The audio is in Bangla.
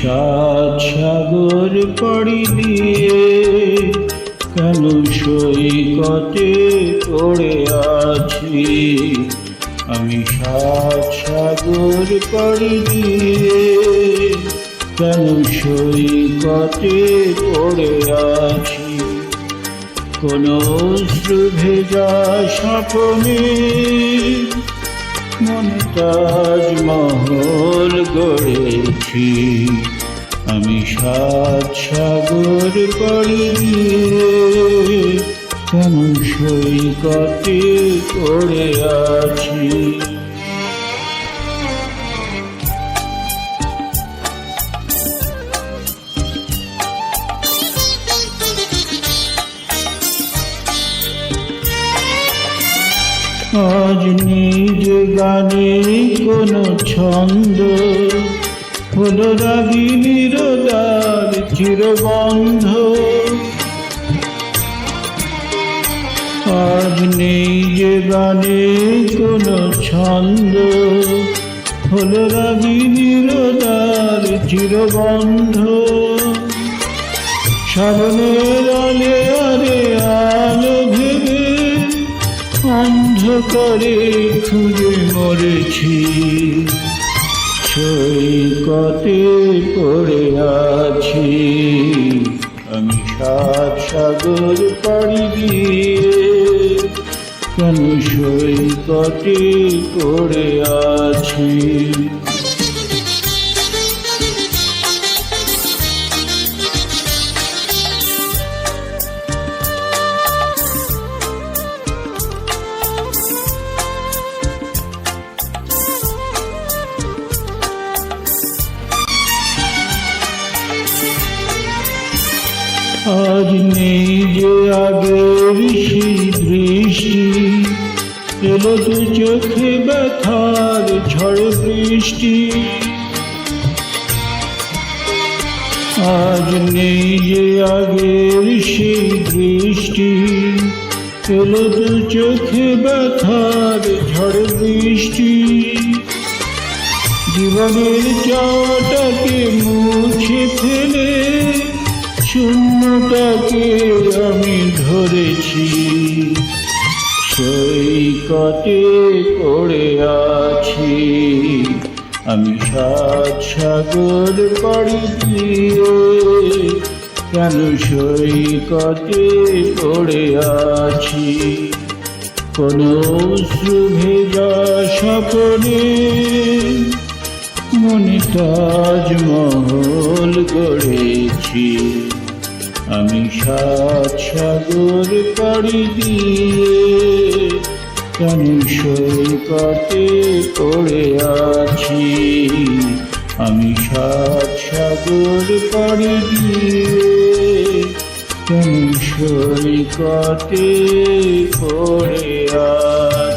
সাত সাগর পাড়ি দিয়ে কেন সৈকতে পড়ে আছি। আমি সাত সাগর পাড়ি দিয়ে কেন সৈকতে পড়ে আছি। কোন অশ্রু ভেজা স্বপ্নে মনে তাজমহল গড়েছি। আমি সাত সাগর পাড়ি দিয়ে কেন সৈকতে পড়ে আছি। আজ নিজ গানে কোনো ছন্দ হলো রাগিনীর দ্বার চিরবন্ধ। আজ নিজ গানে কোনো ছন্দ হলো রাগিনীর দ্বার চিরবন্ধ। শ্রাবণের আলে আরে আলো ভেবে অন্ধকারে খুঁজে মরেছি। সৈকতে পড়ে আছি। আমি সাত সাগর পাড়ি দিয়ে কেন সৈকতে পড়ে আছি। আজ নেই যে আগের সেই দৃষ্টি, এলো তো চোখে ব্যথার ঝড় বৃষ্টি। আজ নেই যে আগের সেই দৃষ্টি, এলো তো চোখে ব্যথার ঝড় বৃষ্টি। জীবনের চাওয়াটাকে মুছে ফেলে শূন্যটাকে আমি ধরেছি। সৈকতে পড়ে আছি। আমি সাত সাগর পাড়ি দিয়ে কেন সৈকতে পড়ে আছি। কোন অশ্রু ভেজা স্বপ্নে মনে তাজমহল গড়েছি। আমি সাত সাগর পাড়ি দিয়ে কেন সৈকতে পড়ে আছি। আমি সাত সাগর পাড়ি দিয়ে কেন সৈকতে পড়ে আছি।